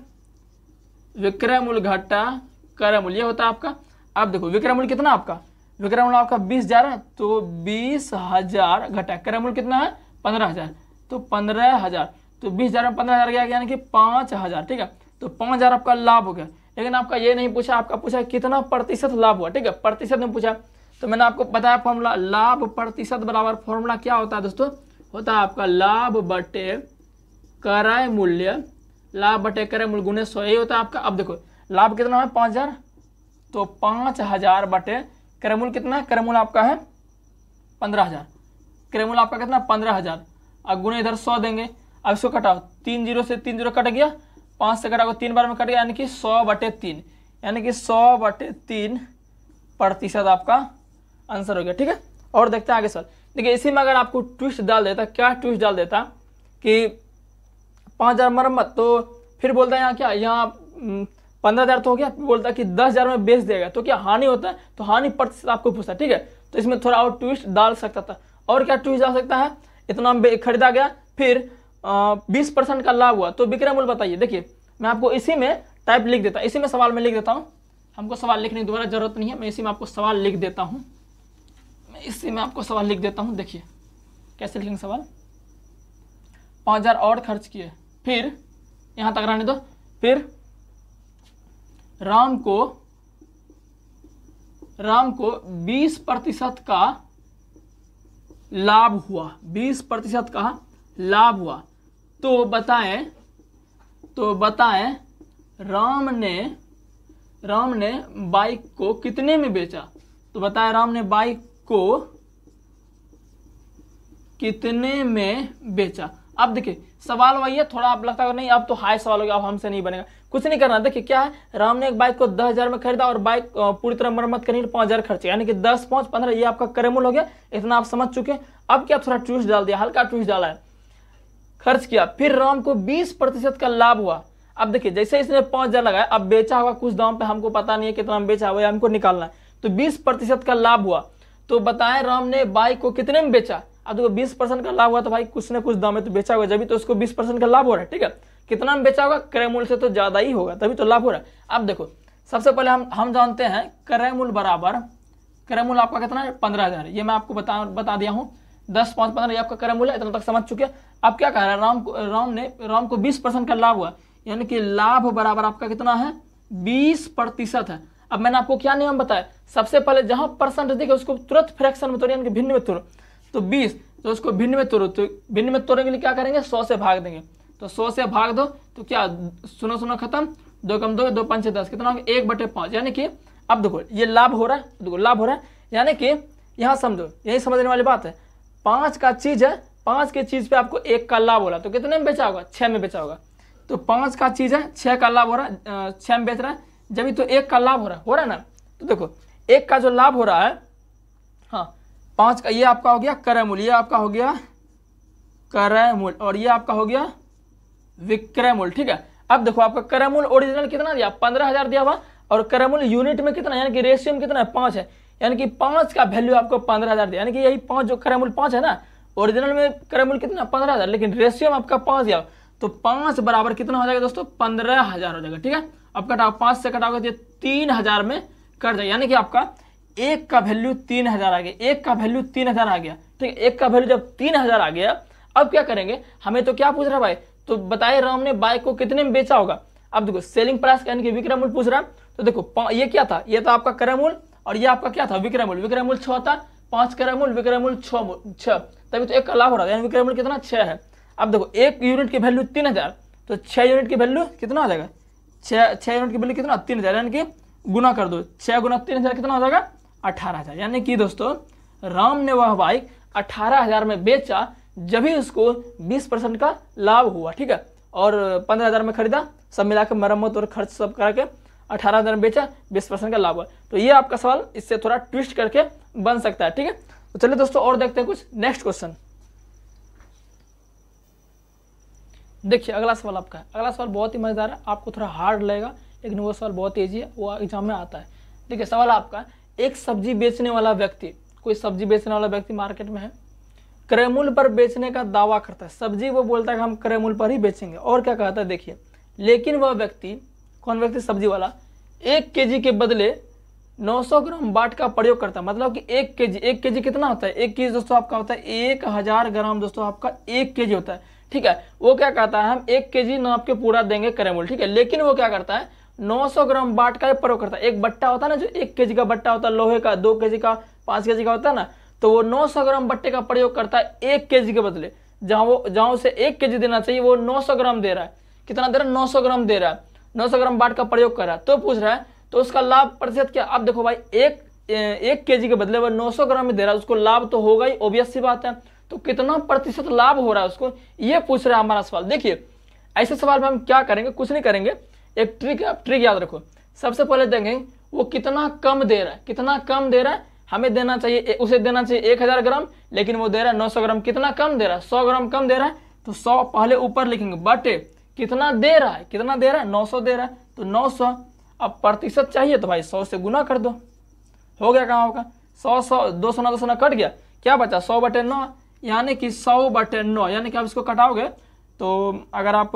घटा क्रय मूल्य होता है आपका। अब देखो विक्रय मूल्य कितना आपका, विक्रय मूल्य आपका 20,000 है, तो 20,000 घटा क्रय मूल्य कितना है 15,000, तो 15,000, तो 20,000 में 15,000 गया यानी कि 5,000, ठीक है। तो 5,000 आपका लाभ हो गया, लेकिन आपका ये नहीं पूछा, आपका पूछा कितना प्रतिशत लाभ हुआ, ठीक है, प्रतिशत में पूछा। तो मैंने आपको बताया फॉर्मूला, लाभ प्रतिशत बराबर फॉर्मूला क्या होता है दोस्तों, होता है आपका लाभ बटे क्रय मूल्य, लाभ बटे क्रय मूल्य गुणे 100, यही होता है आपका। अब देखो लाभ कितना है 5,000, तो 5,000 बटे क्रय मूल्य कितना है, क्रय मूल्य आपका है 15,000, क्रय मूल्य आपका कितना 15,000, अब गुणे इधर 100 देंगे। अब इसको कटाओ, 3 0 से 3 0 कट गया, 5 से कटा 3 बार में कट गया, यानी कि 100/3, यानी कि 100/3 प्रतिशत आपका आंसर हो गया, ठीक है। और देखते हैं आगे सर, देखिए इसी में अगर आपको ट्विस्ट डाल देता, क्या ट्विस्ट डाल देता कि 5,000 मरम्मत, तो फिर बोलता है यहाँ क्या, यहाँ 15,000 तो हो गया, बोलता कि 10,000 में बेच देगा, तो क्या हानि होता है, तो हानि प्रतिशत आपको पूछता, ठीक है। तो इसमें थोड़ा और ट्विस्ट डाल सकता था। और क्या ट्विस्ट डाल सकता है, इतना खरीदा गया फिर 20% का लाभ हुआ, तो विक्रय मूल्य बताइए। देखिए मैं आपको इसी में टाइप लिख देता, इसी में सवाल में लिख देता हूँ, हमको सवाल लिखने की दोबारा जरूरत नहीं है, मैं इसी में आपको सवाल लिख देता हूँ, मैं इसी में आपको सवाल लिख देता हूँ। देखिए कैसे लिखेंगे सवाल, 5,000 और खर्च किए, फिर यहाँ तक रहने दो, फिर राम को 20% का लाभ हुआ, 20% का लाभ हुआ, तो बताएं राम ने बाइक को कितने में बेचा, तो बताएं राम ने बाइक को कितने में बेचा। अब देखिए सवाल वही है, थोड़ा आप लगता है नहीं अब तो हाई सवाल हो गया, अब हमसे नहीं बनेगा, कुछ नहीं करना। देखिए क्या है, राम ने एक बाइक को 10,000 में खरीदा और बाइक पूरी तरह मरम्मत करने के लिए 5,000 खर्चे, यानी कि 10 5 15, ये आपका क्रय मूल्य हो गया, इतना आप समझ चुके। अब क्या थोड़ा ट्विस्ट डाल दिया, हल्का ट्विस्ट डाला है, खर्च किया, फिर राम को 20% का लाभ हुआ। अब देखिए जैसे इसने 5,000 लगाया, अब बेचा होगा कुछ दाम पे, हमको पता नहीं है कितना बेचा हुआ, हमको निकालना है, तो 20% का लाभ हुआ, तो बताएं राम ने बाइक को कितने में बेचा। अब देखो 20% का लाभ हुआ, तो भाई कुछ ना कुछ दाम में तो बेचा होगा, जब तो उसको 20% का लाभ हो रहा है, ठीक है। कितना में बेचा होगा, क्रय मूल्य से तो ज्यादा ही होगा, तभी तो लाभ हो रहा है। अब देखो सबसे पहले हम जानते हैं क्रय मूल्य बराबर, क्रय मूल्य आपका कितना है 15,000, ये मैं आपको बता दिया हूँ, 10 5 15 ये आपका क्रय मूल्य, इतना तक समझ चुके। अब क्या कह रहा है, राम को 20% का लाभ हुआ, यानी कि लाभ बराबर आपका कितना है 20% है। अब मैंने आपको क्या नियम बताया, सबसे पहले जहां परसेंट दिखे उसको तुरंत फ्रैक्शन में तोड़िए, यानी कि भिन्न में तोड़ो, तो 20, तो उसको भिन्न में तोड़ो, तो भिन्न में तोड़ने के लिए क्या करेंगे 100 से भाग देंगे, तो 100 से भाग दो, तो क्या सुनो खत्म, 2 कम 2 2 5 10 कितना होगा 1/5, यानी कि अब देखो ये लाभ हो रहा है, देखो लाभ हो रहा है, यानी कि यहाँ समझो, यही समझने वाली बात है, 5 का चीज है, 5 के चीज पे आपको 1 का लाभ हो रहा है, तो कितने में बेचा होगा 6 में बेचा होगा, तो 5 का चीज है 6 का लाभ हो रहा है, 6 में बेच रहा है, जब तो 1 का लाभ हो रहा है ना। तो देखो 1 का जो लाभ हो रहा है, हाँ 5 का, ये आपका हो गया क्रय मूल्य, ये आपका हो गया क्रय मूल्य, और ये आपका हो गया विक्रय मूल्य, ठीक है। अब देखो आपका क्रय मूल्य ओरिजिनल कितना दिया 15,000 दिया हुआ, और क्रय मूल्य यूनिट में कितना, यानी कि रेशियो में कितना है 5 है, यानी कि 5 का वैल्यू आपको 15,000 दिया, यानी कि यही 5 जो क्रय मूल्य 5 है ना, ओरिजिनल में क्रय मूल्य कितना 15,000, लेकिन रेशियो में आपका 5 दिया, तो 5 बराबर कितना हो जाएगा दोस्तों 15,000 हो जाएगा, ठीक है। अब कटाओ 5 से कटाओगे तो 3,000 में कट जाएगा, यानी कि आपका एक का वैल्यू 3000 आ गया, एक का वैल्यू 3000 आ गया, ठीक है। एक का वैल्यू जब 3000 आ गया, अब क्या करेंगे, हमें तो क्या पूछ रहा है भाई, तो बताइए राम ने बाइक को कितने में बेचा होगा। अब देखो सेलिंग प्राइस यानी कि विक्रय मूल्य पूछ रहा है, तो देखो ये क्या था, ये था आपका क्रय मूल्य और ये आपका क्या था विक्रय मूल्य। विक्रय मूल्य 6 था, 5 क्रय मूल्य, विक्रय मूल्य 6, तभी तो एक का लाभ हो रहा है, यानी विक्रय मूल्य कितना 6 है। अब देखो एक यूनिट की वैल्यू 3000, तो 6 यूनिट की वैल्यू कितना हो जाएगा, 6 यूनिट की वैल्यू कितना 3000, यानी कि गुना कर दो, 6 गुना 3000 कितना हो जाएगा 18000। यानी कि दोस्तों राम ने वह बाइक 18000 में बेचा जब ही उसको 20% का लाभ हुआ, ठीक है। और 15000 में खरीदा, सब मिलाकर मरम्मत और खर्च सब करके 18000 में बेचा, 20% का लाभ हुआ। तो ये आपका सवाल इससे थोड़ा ट्विस्ट करके बन सकता है, ठीक है। तो चलिए दोस्तों और देखते हैं कुछ नेक्स्ट क्वेश्चन। देखिए अगला सवाल आपका है, अगला सवाल बहुत ही मजेदार है, आपको थोड़ा हार्ड लगेगा लेकिन वो सवाल बहुत ईजी है, वो एग्जाम में आता है। देखिए सवाल आपका, एक सब्जी बेचने वाला व्यक्ति, कोई सब्जी बेचने वाला व्यक्ति मार्केट में है, क्रय मूल्य पर बेचने का दावा करता है, सब्जी वो बोलता है कि हम क्रय मूल्य पर ही बेचेंगे, और क्या कहता है देखिए, लेकिन वह व्यक्ति, कौन व्यक्ति, सब्जी वाला, 1 केजी के बदले 900 ग्राम बाट का प्रयोग करता है। मतलब कि 1 केजी कितना होता है, 1 केजी दोस्तों आपका होता है 1000 ग्राम, दोस्तों आपका 1 केजी होता है, ठीक है। वो क्या कहता है, हम 1 केजी नाप के पूरा देंगे क्रय मूल्य, ठीक है, लेकिन वो क्या करता है 900 ग्राम बाट का प्रयोग करता है। एक बट्टा होता है ना, जो 1 केजी का बट्टा होता है लोहे का, 2 केजी का, 5 केजी का होता है ना, तो वो 900 ग्राम बट्टे का प्रयोग करता है 1 केजी के बदले। जहां उसे 1 केजी देना चाहिए वो 900 ग्राम दे रहा है। कितना दे रहा है, 900 ग्राम दे रहा है, 900 ग्राम बाट का प्रयोग कर रहा है। तो पूछ रहा है तो उसका लाभ प्रतिशत क्या। अब देखो भाई एक केजी के बदले वो 900 ग्राम में दे रहा है, उसको लाभ तो होगा ही, ऑब्वियस सी बात है। तो कितना प्रतिशत लाभ हो रहा है उसको, ये पूछ रहा है हमारा सवाल। देखिए ऐसे सवाल में हम क्या करेंगे, कुछ नहीं करेंगे, एक ट्रिक याद रखो। सबसे पहले देखेंगे वो कितना कम दे रहा है, कितना कम दे रहा है। हमें देना चाहिए, उसे देना चाहिए 1000 ग्राम, लेकिन वो दे रहा है 900 ग्राम। कितना कम दे रहा है, 100 ग्राम कम दे रहा है, तो 100 पहले ऊपर लिखेंगे, बटे कितना दे रहा है, कितना दे रहा है 900 दे रहा है, तो 900। अब प्रतिशत चाहिए तो भाई 100 से गुना कर दो, हो गया कहाँ होगा 100, 200 ना 200 ना कट गया, क्या बचा 100 बटे 9, यानी कि 100 बटे 9, यानी कि आप इसको कटाओगे तो अगर आप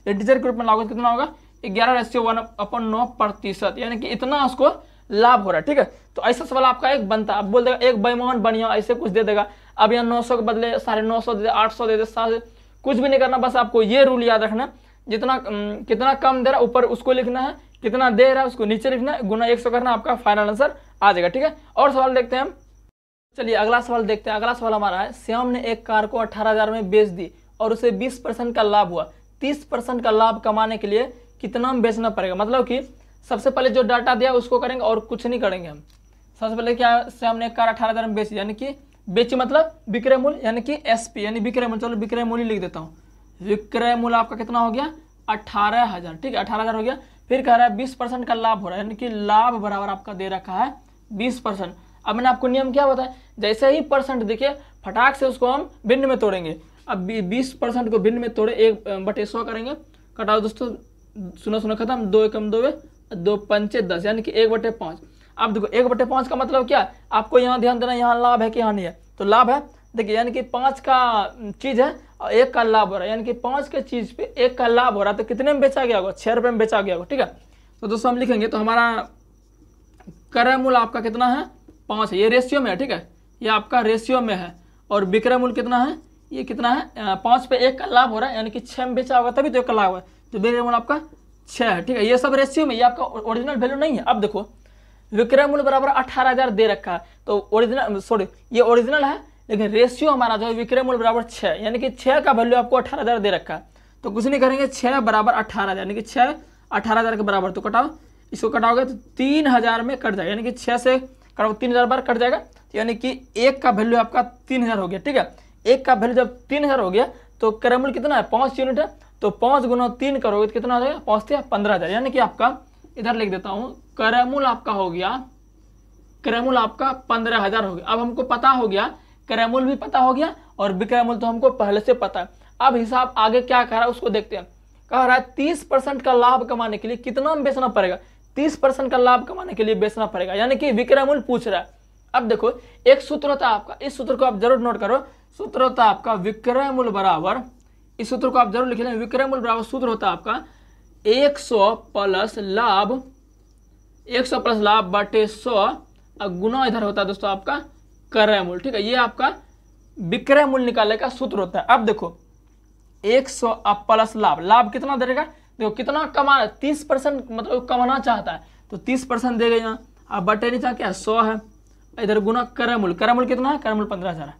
इंटीजर के रूप में लाओगे कितना होगा 11:1/9%, यानी कि इतना उसको लाभ हो रहा है, ठीक है। तो ऐसा सवाल आपका एक बनता है। अब बोल देगा एक बेईमान बढ़िया ऐसे कुछ दे देगा, अब यहाँ 900 के बदले 950 दे दे, 800 दे दे, 700, कुछ भी नहीं करना, बस आपको ये रूल याद रखना, जितना कितना कम दे रहा है ऊपर उसको लिखना है, कितना दे रहा है उसको नीचे लिखना है, गुना 100 करना, आपका फाइनल आंसर आ जाएगा, ठीक है। और सवाल देखते हैं हम, चलिए अगला सवाल देखते हैं। अगला सवाल हमारा है, श्याम ने एक कार को 18000 में बेच दी और उसे 20% का लाभ हुआ, 30% का लाभ कमाने के लिए कितना में बेचना पड़ेगा। मतलब कि सबसे पहले जो डाटा दिया उसको करेंगे और कुछ नहीं करेंगे हम। सबसे पहले क्या, श्याम ने एक कार 18000 में बेची, यानी कि बेची मतलब विक्रय मूल्य, यानी कि एसपी यानी विक्रय मूल्य। चलो विक्रय मूल्य लिख देता हूँ, विक्रय मूल्य आपका कितना हो गया 18000, ठीक है 18000 हो गया। फिर कह रहा है 20% का लाभ हो रहा है, यानी कि लाभ बराबर आपका दे रखा है 20%। अब मैंने आपको नियम क्या बताया, जैसे ही परसेंट दिखे फटाक से उसको हम भिन्न में तोड़ेंगे। अब 20% को भिन्न में तोड़े 1/100 करेंगे, कटाओ दोस्तों, सुनो खत्म, 2 एकम 2, 2 पंचे 10, यानी कि 1/5। अब देखो 1/5 का मतलब क्या, आपको यहाँ ध्यान देना, यहाँ लाभ है कि यहाँ नहीं है, तो लाभ है। देखिए यानी कि 5 का चीज है और 1 का लाभ हो रहा है, यानी कि 5 के चीज पे 1 का लाभ हो रहा है, तो कितने में बेचा गया होगा 6 रुपये में बेचा गया होगा, ठीक है। तो दोस्तों हम लिखेंगे, तो हमारा क्रय मूल्य आपका कितना है 5 है, ये रेशियो में है, ठीक है, ये आपका रेशियो में है। और विक्रय मूल्य कितना है, ये कितना है 5 पे 1 का लाभ हो रहा है, यानी कि 6 में बेचा होगा तभी तो 1 का लाभ हुआ है, तो विक्रय मूल्य आपका 6 है, ठीक है। ये सब रेशियो में, ये आपका ओरिजिनल वैल्यू नहीं है। अब देखो विक्रय मूल्य बराबर 18000 दे रखा है, तो ओरिजिनल सॉरी ये ओरिजिनल है, लेकिन रेशियो हमारा जो है विक्रय मूल्य बराबर 6, यानी कि 6 का वैल्यू आपको 18000 दे रखा है। तो कुछ नहीं करेंगे, 6 बराबर 18000, यानी कि 6 18000 के बराबर, तो कटाओ, इसको कटाओगे तो 3000 में कट जाएगा, यानी कि 6 से कटाओ 3000 बार कट जाएगा, यानी कि 1 का वैल्यू आपका 3000 हो गया, ठीक है। 1 का वैल्यू जब 3000 हो गया तो क्रय मूल्य कितना है 5 यूनिट है, तो 5 गुना 3 करोगे तो कितना हो जाएगा 5 से 15000, यानी कि आपका इधर लिख देता हूँ, क्रय मूल्य आपका हो गया, क्रय मूल्य आपका 15000 हो गया। अब हमको पता हो गया, क्रय मूल्य भी पता हो गया और विक्रय मूल्य तो हमको पहले से पता है। अब हिसाब आगे क्या कह रहा है उसको देखते हैं। कह रहा है 30% का लाभ कमाने के लिए कितना में बेचना पड़ेगा, 30% का लाभ कमाने के लिए बेचना पड़ेगा, यानी कि विक्रय मूल्य पूछ रहा है। अब देखो एक सूत्र होता है आपका, इस सूत्र को आप जरूर नोट करो, सूत्र होता है आपका विक्रय मूल्य बराबर, इस सूत्र को आप जरूर लिख लें, विक्रय मूल्य बराबर सूत्र होता है आपका 100 प्लस लाभ, 100 प्लस लाभ बटे 100 और गुना इधर होता है दोस्तों आपका क्रय मूल्य। ठीक है, ये आपका विक्रय मूल्य निकालने का सूत्र होता है। अब देखो 100 प्लस लाभ, लाभ कितना देगा, देखो कितना कमा 30% मतलब कमाना चाहता है तो 30% देगा यहाँ। अब बटे नीचे क्या 100 है, इधर गुना क्रय मूल्य, क्रय मूल्य कितना है, क्रय मूल्य 15,000 है,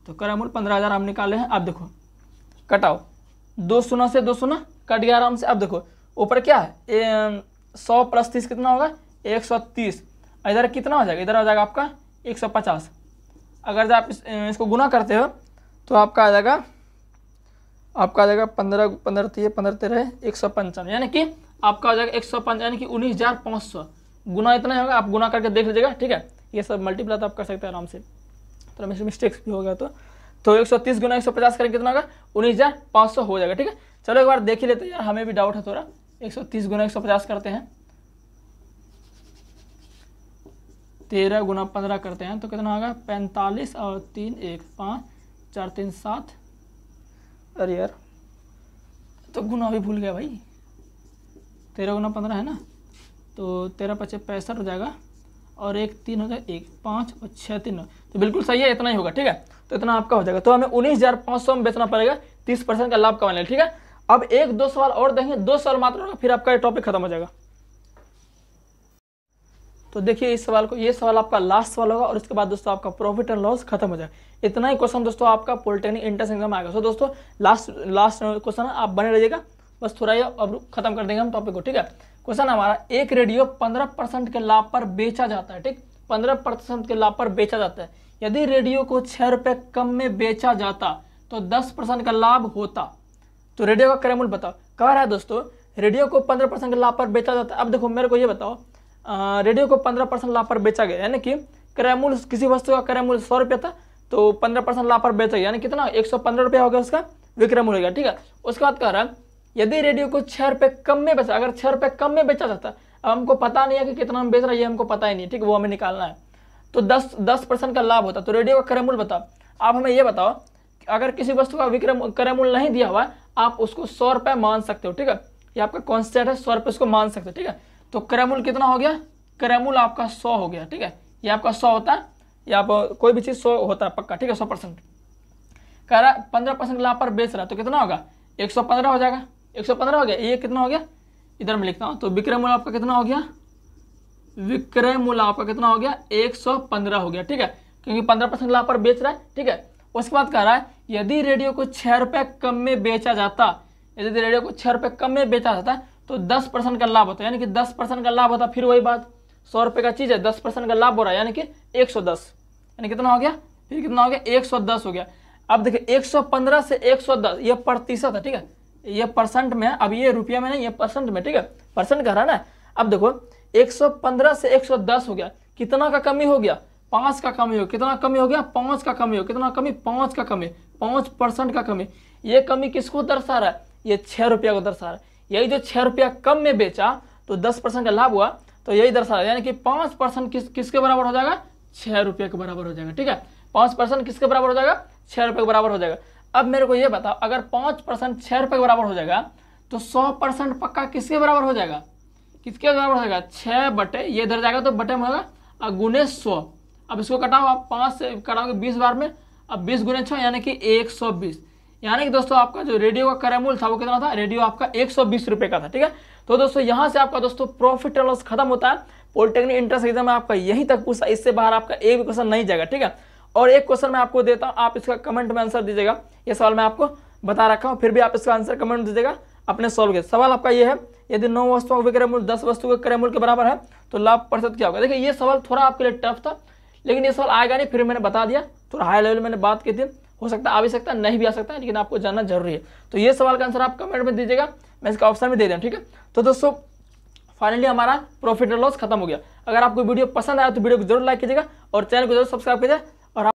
तो क्रय मूल्य 15,000 हम निकाले हैं। अब देखो कटाओ, 2 शून्य से 2 शून्य कट गया आराम से। अब देखो ऊपर क्या है 100 प्लस 30 कितना होगा 130, इधर कितना हो जाएगा, इधर हो जाएगा आपका 150। अगर जब आप इसको गुना करते हो तो आपका आ जाएगा 15 13 155, यानी कि आपका हो जाएगा 155, यानी कि 19,500 गुना इतना ही होगा। आप गुना करके देख लीजिएगा। ठीक है, ये सब मल्टीप्लाई तो आप कर सकते हैं आराम से, तो मिस्टेक्स भी हो गया तो 130 गुना 150 करेंगे कितना होगा 19,500 हो जाएगा। ठीक है, चलो एक बार देख ही लेते हैं यार, हमें भी डाउट है थोड़ा। 130 गुना 150 करते हैं, 13 गुना 15 करते हैं तो कितना होगा 45 और 3 1 5 4 3 7। अरे यार तो गुना भी भूल गया भाई, 13 गुना 15 है ना, तो 13 × 5 = 65 हो जाएगा, और 1 3 हो जाएगा 1 5 और 6 3, तो बिल्कुल सही है, इतना ही होगा। ठीक है, तो इतना आपका हो जाएगा। तो हमें 19,500 में बेचना पड़ेगा, 30% का लाभ कमाने। ठीक है, अब 1-2 सवाल और देंगे, 2 सवाल मात्र होगा, फिर आपका टॉपिक खत्म हो जाएगा। तो देखिए इस सवाल को, ये सवाल आपका लास्ट सवाल होगा और इसके बाद दोस्तों आपका प्रॉफिट एंड लॉस खत्म हो जाएगा। इतना ही क्वेश्चन दोस्तों आपका पॉलिटेक्निक एंट्रेंस एग्जाम आएगा। सो दोस्तों लास्ट क्वेश्चन है, आप बने रहिएगा, बस थोड़ा ही अब खत्म कर देंगे हम टॉपिक को। ठीक है, क्वेश्चन हमारा, एक रेडियो 15% के लाभ पर बेचा जाता है। ठीक, 15% के लाभ पर बेचा जाता है। यदि रेडियो को 6 रुपये कम में बेचा जाता तो 10% का लाभ होता, तो रेडियो का क्रय मूल्य बताओ। कह रहा है दोस्तों रेडियो को 15% के लाभ पर बेचा जाता है। अब देखो मेरे को ये बताओ, रेडियो को 15% लाभ पर बेचा गया, यानी कि क्रय मूल्य, किसी वस्तु का क्रय मूल्य 100 रुपये था तो 15% लाभ पर बेचा गया, यानी कितना 115 रुपया हो गया उसका विक्रय मूल्य हो गया। ठीक है, उसके बाद कह रहा है यदि रेडियो को 6 रुपये कम में बेचा, अगर 6 रुपये कम में बेचा जाता, अब हमको पता नहीं है कि कितना में बेच रहा है, ये हमको पता ही नहीं। ठीक, वो हमें निकालना है, तो 10% का लाभ होता, तो रेडियो का क्रय मूल्य बताओ। आप हमें ये बताओ अगर किसी वस्तु का क्रय मूल्य नहीं दिया हुआ है, आप उसको 100 रुपये मान सकते हो। ठीक है, ये आपका कॉन्स्टेंट है, 100 रुपये उसको मान सकते हो। ठीक है, तो क्रय मूल्य कितना हो गया, क्रय मूल्य आपका 100 हो गया। ठीक है, ये आपका 100 होता है, या आप कोई भी चीज़ 100 होता है पक्का। ठीक है, 100%। कह रहा है 15% लाभ पर बेच रहा है तो कितना होगा 115 हो जाएगा, 115 हो गया। ये कितना हो गया, इधर मैं लिखता हूँ, तो विक्रय मूल्य आपका कितना हो गया, विक्रय मूल्य आपका कितना हो गया 115 हो गया। ठीक है, क्योंकि 15% लाभ पर बेच रहा है। ठीक है, उसके बाद कह रहा है यदि रेडियो को 6 रुपये कम में बेचा जाता, यदि रेडियो को 6 रुपये कम में बेचा जाता तो 10% का लाभ होता है, यानी कि 10% का लाभ होता। फिर वही बात, 100 रुपये का चीज़ है, 10% का लाभ हो रहा है, यानी कि 110, यानी कितना हो गया, फिर कितना हो गया 110 हो गया। अब देखिए 115 से 110 ये प्रतिशत है। ठीक है, ये परसेंट में है, अब ये रुपया में नहीं, ये परसेंट में। ठीक है, परसेंट कह रहा है ना। अब देखो 115 से 110 हो गया, कितना का कमी हो गया 5 का कमी हो, कितना कमी हो गया 5 का कमी हो, कितना कमी 5 का कमी, 5% का कमी। ये कमी किसको दर्शा रहा है, ये 6 रुपया को दर्शा रहा है। यही जो 6 रुपया कम में बेचा तो 10% का लाभ हुआ, तो यही दर्शा रहा है, यानी कि 5% किसके बराबर हो जाएगा 6 रुपये के बराबर हो जाएगा। ठीक है, 5% किसके बराबर हो जाएगा 6 रुपये के बराबर हो जाएगा। अब मेरे को ये बताओ अगर 5% 6 रुपये के बराबर हो जाएगा तो 100% पक्का किसके बराबर हो जाएगा, किसके बराबर हो जाएगा 6 बटे, ये इधर जाएगा तो बटे में होगा और गुने 100। अब इसको कटाओ आप, 5 से कटाओगे 20 बार में, अब 20 गुने 6 यानी कि 120, यानी कि दोस्तों आपका जो रेडियो का क्रय मूल्य था वो कितना था, रेडियो आपका 120 रुपये का था। ठीक है, तो दोस्तों यहाँ से आपका दोस्तों प्रॉफिट एंड लॉस खत्म होता है। पॉलिटेक्निक एंट्रेंस एग्जाम में आपका यहीं तक पूछा, इससे बाहर आपका एक भी क्वेश्चन नहीं जाएगा। ठीक है, और एक क्वेश्चन मैं आपको देता हूँ, आप इसका कमेंट में आंसर दीजिएगा। ये सवाल मैं आपको बता रखा हूँ, फिर भी आप इसका आंसर कमेंट दीजिएगा अपने सॉल्व के। सवाल आपका ये है, यदि 9 वस्तुओं का विक्रय मूल्य 10 वस्तुओं के क्रय मूल्य के बराबर है तो लाभ प्रतिशत क्या होगा। देखिए ये सवाल थोड़ा आपके लिए टफ था, लेकिन ये सवाल आएगा नहीं, फिर मैंने बता दिया, थोड़ा हाई लेवल मैंने बात की थी, हो सकता है आ भी सकता है, नहीं भी आ सकता है, लेकिन आपको जानना जरूरी है। तो ये सवाल का आंसर आप कमेंट में दीजिएगा, मैं इसका ऑप्शन भी दे दूँ। ठीक है, तो दोस्तों फाइनली हमारा प्रॉफिट एंड लॉस खत्म हो गया। अगर आपको वीडियो पसंद आया तो वीडियो को जरूर लाइक कीजिएगा और चैनल को जरूर सब्सक्राइब कीजिएगा